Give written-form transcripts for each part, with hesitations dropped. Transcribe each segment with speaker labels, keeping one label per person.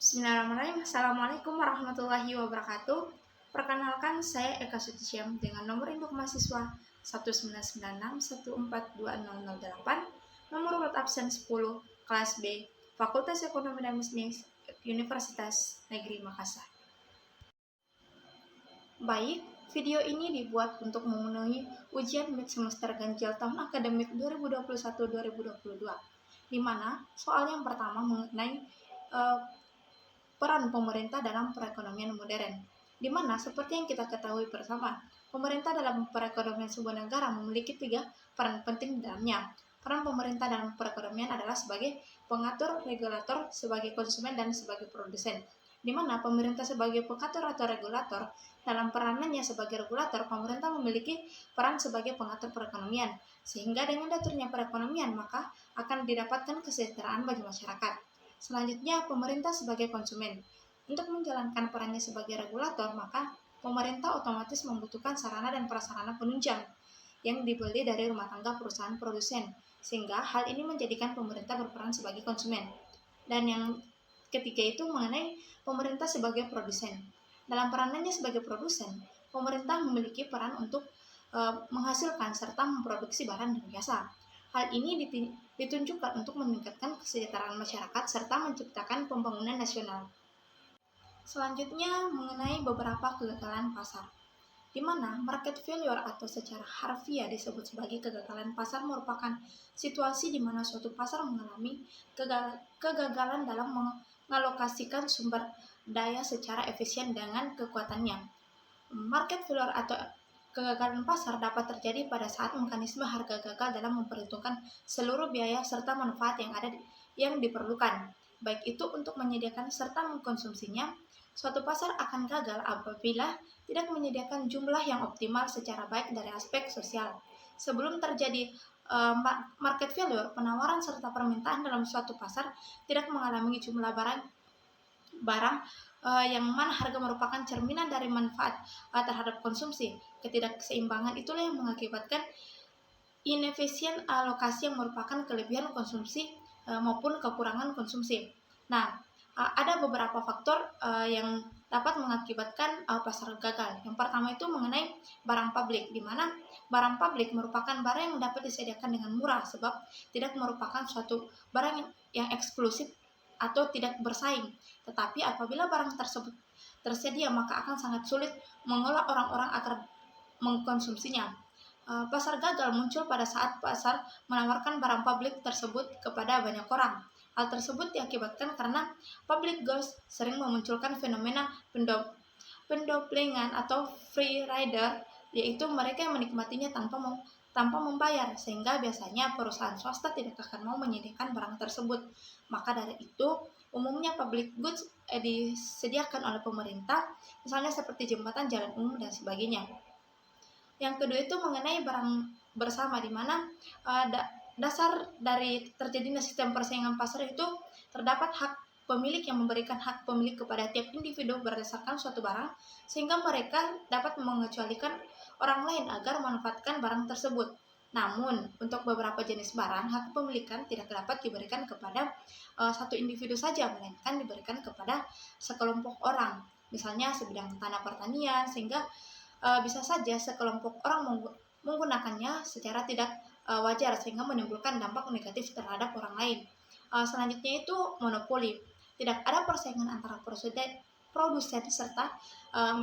Speaker 1: Bismillahirrahmanirrahim. Assalamualaikum warahmatullahi wabarakatuh. Perkenalkan, saya Eka Sutishyam dengan nomor induk mahasiswa 19961420008, nomor urut absen 10, kelas B, Fakultas Ekonomi dan Bisnis, Universitas Negeri Makassar. Baik, video ini dibuat untuk memenuhi ujian mid semester ganjil tahun akademik 2021-2022, di mana soal yang pertama mengenai peran pemerintah dalam perekonomian modern, di mana seperti yang kita ketahui bersama, pemerintah dalam perekonomian sebuah negara memiliki 3 peran penting di dalamnya. Peran pemerintah dalam perekonomian adalah sebagai pengatur, regulator, sebagai konsumen, dan sebagai produsen. Di mana pemerintah sebagai pengatur atau regulator, dalam peranannya sebagai regulator, pemerintah memiliki peran sebagai pengatur perekonomian, sehingga dengan diaturnya perekonomian maka akan didapatkan kesejahteraan bagi masyarakat. Selanjutnya, pemerintah sebagai konsumen. Untuk menjalankan perannya sebagai regulator, maka pemerintah otomatis membutuhkan sarana dan prasarana penunjang yang dibeli dari rumah tangga perusahaan produsen, sehingga hal ini menjadikan pemerintah berperan sebagai konsumen. Dan yang ketiga itu mengenai pemerintah sebagai produsen. Dalam peranannya sebagai produsen, pemerintah memiliki peran untuk menghasilkan serta memproduksi barang dan jasa. Hal ini ditunjukkan untuk meningkatkan kesejahteraan masyarakat serta menciptakan pembangunan nasional. Selanjutnya mengenai beberapa kegagalan pasar, di mana market failure atau secara harfiah disebut sebagai kegagalan pasar merupakan situasi di mana suatu pasar mengalami kegagalan dalam mengalokasikan sumber daya secara efisien dengan kekuatannya. Market failure atau kegagalan pasar dapat terjadi pada saat mekanisme harga gagal dalam memperhitungkan seluruh biaya serta manfaat yang diperlukan, baik itu untuk menyediakan serta mengkonsumsinya. Suatu pasar akan gagal apabila tidak menyediakan jumlah yang optimal secara baik dari aspek sosial. Sebelum terjadi market failure, penawaran serta permintaan dalam suatu pasar tidak mengalami jumlah barang yang mana harga merupakan cerminan dari manfaat terhadap konsumsi. Ketidakseimbangan itulah yang mengakibatkan inefisien alokasi yang merupakan kelebihan konsumsi maupun kekurangan konsumsi. Nah, ada beberapa faktor yang dapat mengakibatkan pasar gagal. Yang pertama itu mengenai barang publik, di mana barang publik merupakan barang yang dapat disediakan dengan murah sebab tidak merupakan suatu barang yang eksklusif atau tidak bersaing. Tetapi apabila barang tersebut tersedia, maka akan sangat sulit mengolah orang-orang agar mengkonsumsinya. Pasar gagal muncul pada saat pasar menawarkan barang publik tersebut kepada banyak orang. Hal tersebut diakibatkan karena public goods sering memunculkan fenomena pendoplengan atau free rider, yaitu mereka yang menikmatinya tanpa membayar, sehingga biasanya perusahaan swasta tidak akan mau menyediakan barang tersebut. Maka dari itu, umumnya public goods disediakan oleh pemerintah, misalnya seperti jembatan, jalan umum, dan sebagainya. Yang kedua itu mengenai barang bersama, di mana dasar dari terjadinya sistem persaingan pasar itu terdapat hak pemilik yang memberikan hak pemilik kepada tiap individu berdasarkan suatu barang, sehingga mereka dapat mengecualikan orang lain agar memanfaatkan barang tersebut. Namun, untuk beberapa jenis barang, hak kepemilikan tidak dapat diberikan kepada satu individu saja, melainkan diberikan kepada sekelompok orang. Misalnya sebidang tanah pertanian, sehingga bisa saja sekelompok orang menggunakannya secara tidak wajar, sehingga menimbulkan dampak negatif terhadap orang lain. Selanjutnya itu monopoli. Tidak ada persaingan antara produsen serta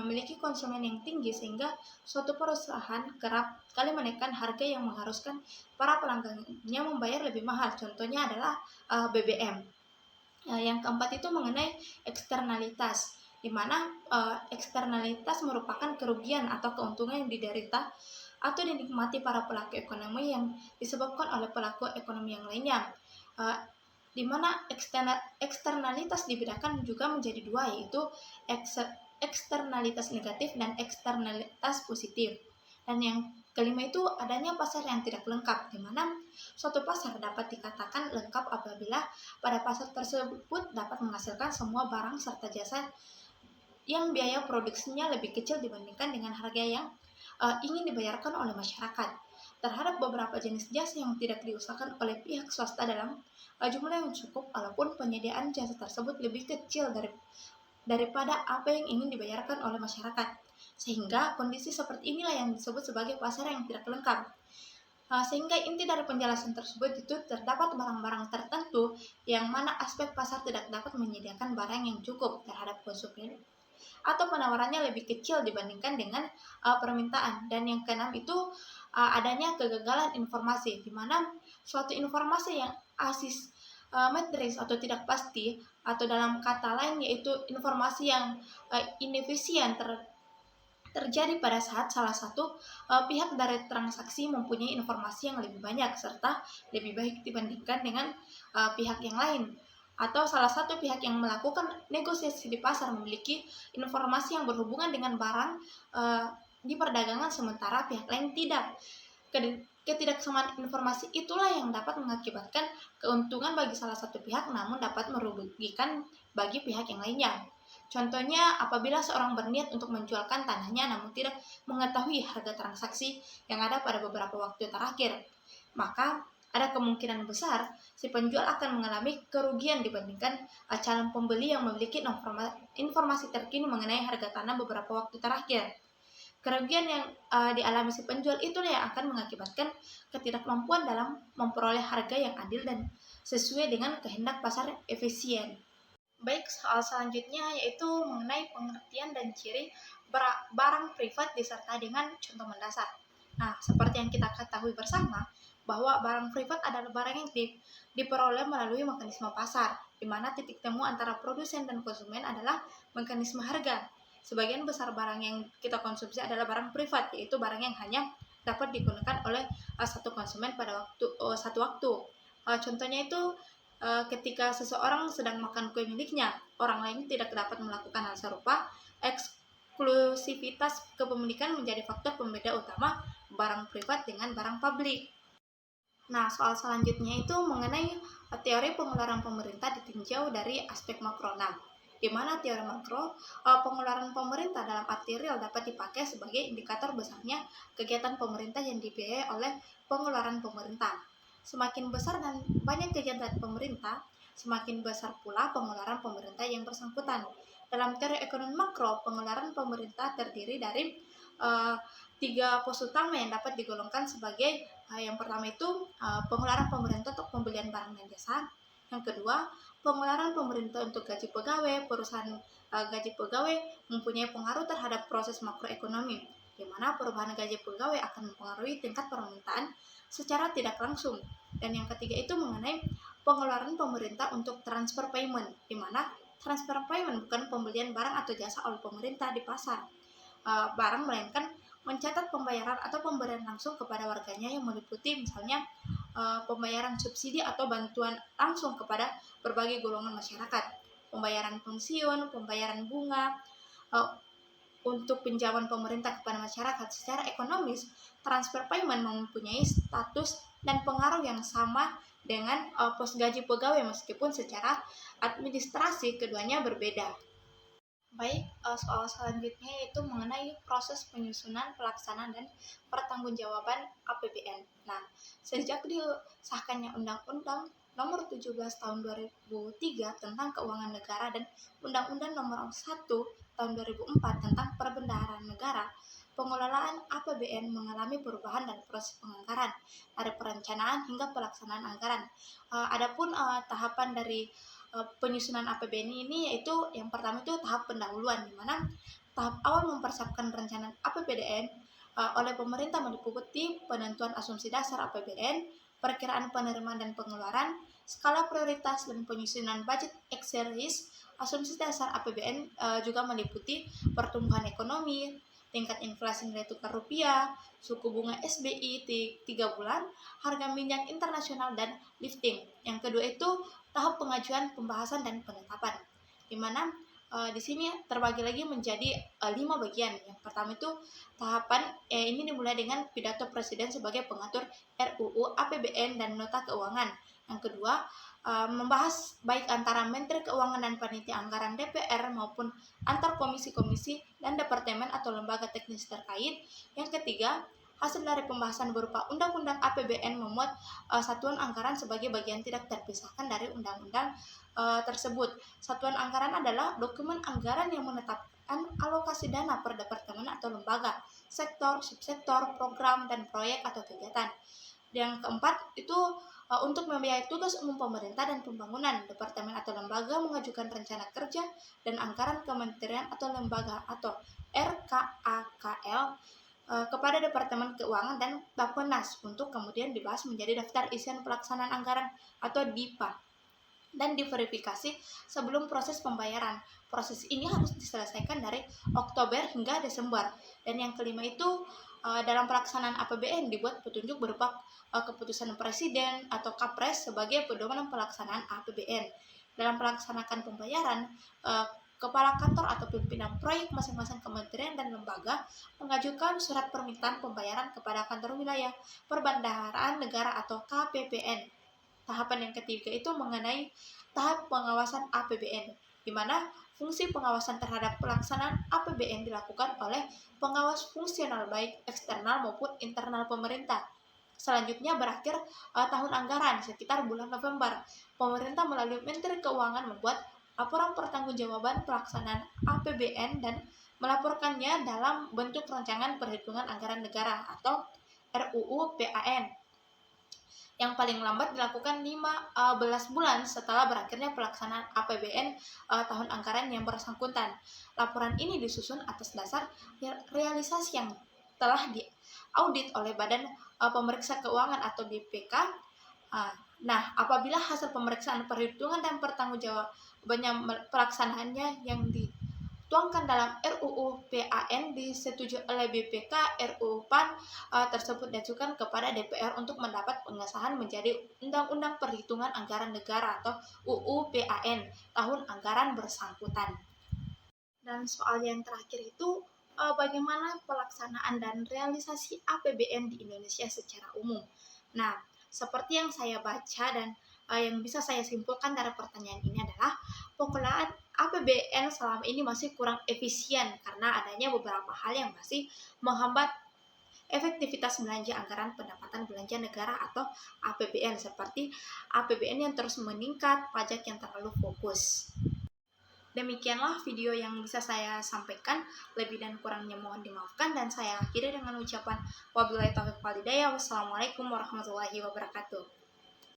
Speaker 1: memiliki konsumen yang tinggi, sehingga suatu perusahaan kerap kali menaikkan harga yang mengharuskan para pelanggannya membayar lebih mahal. Contohnya adalah BBM. Yang keempat itu mengenai eksternalitas, di mana eksternalitas merupakan kerugian atau keuntungan yang diderita atau dinikmati para pelaku ekonomi yang disebabkan oleh pelaku ekonomi yang lainnya. Di mana eksternalitas dibedakan juga menjadi dua, yaitu eksternalitas negatif dan eksternalitas positif. Dan yang kelima itu adanya pasar yang tidak lengkap, di mana suatu pasar dapat dikatakan lengkap apabila pada pasar tersebut dapat menghasilkan semua barang serta jasa yang biaya produksinya lebih kecil dibandingkan dengan harga yang ingin dibayarkan oleh masyarakat. terhadap beberapa jenis jasa yang tidak diusahakan oleh pihak swasta dalam jumlah yang cukup, walaupun penyediaan jasa tersebut lebih kecil daripada apa yang ingin dibayarkan oleh masyarakat. Sehingga kondisi seperti inilah yang disebut sebagai pasar yang tidak lengkap. Sehingga inti dari penjelasan tersebut itu terdapat barang-barang tertentu yang mana aspek pasar tidak dapat menyediakan barang yang cukup terhadap konsumen atau penawarannya lebih kecil dibandingkan dengan permintaan. Dan yang keenam itu adanya kegagalan informasi, di mana suatu informasi yang asimetris atau tidak pasti, atau dalam kata lain yaitu informasi yang inefisien terjadi pada saat salah satu pihak dari transaksi mempunyai informasi yang lebih banyak serta lebih baik dibandingkan dengan pihak yang lain, atau salah satu pihak yang melakukan negosiasi di pasar memiliki informasi yang berhubungan dengan barang di perdagangan sementara pihak lain tidak. Ketidaksamaan informasi itulah yang dapat mengakibatkan keuntungan bagi salah satu pihak namun dapat merugikan bagi pihak yang lainnya. Contohnya, apabila seorang berniat untuk menjualkan tanahnya namun tidak mengetahui harga transaksi yang ada pada beberapa waktu terakhir, maka ada kemungkinan besar si penjual akan mengalami kerugian dibandingkan calon pembeli yang memiliki informasi terkini mengenai harga tanah beberapa waktu terakhir. Kerugian yang dialami si penjual itulah yang akan mengakibatkan ketidakmampuan dalam memperoleh harga yang adil dan sesuai dengan kehendak pasar efisien. Baik, soal selanjutnya yaitu mengenai pengertian dan ciri barang privat disertai dengan contoh mendasar. Nah, seperti yang kita ketahui bersama, bahwa barang privat adalah barang yang diperoleh melalui mekanisme pasar, di mana titik temu antara produsen dan konsumen adalah mekanisme harga. Sebagian besar barang yang kita konsumsi adalah barang privat, yaitu barang yang hanya dapat digunakan oleh satu konsumen pada satu waktu. Contohnya itu ketika seseorang sedang makan kue miliknya, orang lain tidak dapat melakukan hal serupa. Eksklusivitas kepemilikan menjadi faktor pembeda utama barang privat dengan barang publik. Nah, soal selanjutnya itu mengenai teori pengeluaran pemerintah ditinjau dari aspek makro. Nah, di mana teori makro, pengeluaran pemerintah dalam arti real dapat dipakai sebagai indikator besarnya kegiatan pemerintah yang dibiayai oleh pengeluaran pemerintah. Semakin besar dan banyak kegiatan pemerintah, semakin besar pula pengeluaran pemerintah yang bersangkutan. Dalam teori ekonomi makro, pengeluaran pemerintah terdiri dari 3 pos utama yang dapat digolongkan sebagai yang pertama itu pengeluaran pemerintah untuk pembelian barang dan jasa. Yang kedua, pengeluaran pemerintah untuk gaji pegawai. Perusahaan gaji pegawai mempunyai pengaruh terhadap proses makroekonomi, di mana perubahan gaji pegawai akan mempengaruhi tingkat permintaan secara tidak langsung. Dan yang ketiga itu mengenai pengeluaran pemerintah untuk transfer payment, di mana transfer payment bukan pembelian barang atau jasa oleh pemerintah di pasar barang, melainkan mencatat pembayaran atau pemberian langsung kepada warganya yang meliputi misalnya pembayaran subsidi atau bantuan langsung kepada berbagai golongan masyarakat, pembayaran pensiun, pembayaran bunga, untuk pinjaman pemerintah kepada masyarakat. Secara ekonomis, transfer payment mempunyai status dan pengaruh yang sama dengan pos gaji pegawai, meskipun secara administrasi keduanya berbeda. Baik, soal selanjutnya yaitu mengenai proses penyusunan, pelaksanaan, dan pertanggungjawaban APBN. Nah, sejak disahkannya Undang-Undang Nomor 17 Tahun 2003 tentang Keuangan Negara dan Undang-Undang Nomor 1 Tahun 2004 tentang Perbendaharaan Negara, pengelolaan APBN mengalami perubahan dan proses penganggaran dari perencanaan hingga pelaksanaan anggaran. Adapun tahapan dari penyusunan APBN ini yaitu yang pertama itu tahap pendahuluan, di mana tahap awal mempersiapkan rencana APBN oleh pemerintah meliputi penentuan asumsi dasar APBN, perkiraan penerimaan dan pengeluaran, skala prioritas, dan penyusunan budget exercise. Asumsi dasar APBN juga meliputi pertumbuhan ekonomi, tingkat inflasi nilai tukar rupiah, suku bunga SBI 3 bulan, harga minyak internasional, dan lifting. Yang kedua itu tahap pengajuan, pembahasan, dan penetapan, di mana di sini terbagi lagi menjadi 5 bagian. Yang pertama itu tahapan ini dimulai dengan pidato presiden sebagai pengatur RUU APBN dan nota keuangan. Yang kedua, membahas baik antara Menteri Keuangan dan Panitia Anggaran DPR maupun antar komisi-komisi dan departemen atau lembaga teknis terkait. Yang ketiga, Hasil dari pembahasan berupa Undang-Undang APBN memuat satuan anggaran sebagai bagian tidak terpisahkan dari undang-undang tersebut. Satuan anggaran adalah dokumen anggaran yang menetapkan alokasi dana per departemen atau lembaga, sektor, subsektor, program, dan proyek atau kegiatan. Yang keempat itu untuk membiayai tugas umum pemerintah dan pembangunan, departemen atau lembaga mengajukan rencana kerja dan anggaran kementerian atau lembaga atau RKAKL kepada Departemen Keuangan dan Bappenas untuk kemudian dibahas menjadi daftar isian pelaksanaan anggaran atau DIPA dan diverifikasi sebelum proses pembayaran. Proses ini harus diselesaikan dari Oktober hingga Desember. Dan yang kelima itu dalam pelaksanaan APBN dibuat petunjuk berupa keputusan Presiden atau Kapres sebagai pedoman pelaksanaan APBN. Dalam melaksanakan pembayaran, Kepala Kantor atau pimpinan proyek masing-masing kementerian dan lembaga mengajukan surat permintaan pembayaran kepada Kantor Wilayah Perbendaharaan Negara atau KPPN. Tahapan yang ketiga itu mengenai tahap pengawasan APBN, di mana fungsi pengawasan terhadap pelaksanaan APBN dilakukan oleh pengawas fungsional baik eksternal maupun internal pemerintah. Selanjutnya berakhir tahun anggaran sekitar bulan November. Pemerintah melalui Menteri Keuangan membuat laporan pertanggungjawaban pelaksanaan APBN dan melaporkannya dalam bentuk rancangan perhitungan anggaran negara atau RUU PAN yang paling lambat dilakukan 15 bulan setelah berakhirnya pelaksanaan APBN tahun anggaran yang bersangkutan. Laporan ini disusun atas dasar realisasi yang telah diaudit oleh Badan Pemeriksa Keuangan atau BPK. Nah, apabila hasil pemeriksaan perhitungan dan pertanggungjawabannya pelaksanaannya yang dituangkan dalam RUU PAN disetujui oleh BPK, RUU PAN tersebut diajukan kepada DPR untuk mendapat pengesahan menjadi Undang-Undang Perhitungan Anggaran Negara atau UU PAN tahun anggaran bersangkutan. Dan soal yang terakhir itu bagaimana pelaksanaan dan realisasi APBN di Indonesia secara umum. Nah, seperti yang saya baca dan yang bisa saya simpulkan dari pertanyaan ini adalah pengelolaan APBN selama ini masih kurang efisien karena adanya beberapa hal yang masih menghambat efektivitas belanja anggaran pendapatan belanja negara atau APBN seperti APBN yang terus meningkat, pajak yang terlalu fokus. Demikianlah video yang bisa saya sampaikan, lebih dan kurangnya mohon dimaafkan dan saya akhiri dengan ucapan wabillahi taufiq wal hidayah. Wassalamualaikum warahmatullahi wabarakatuh.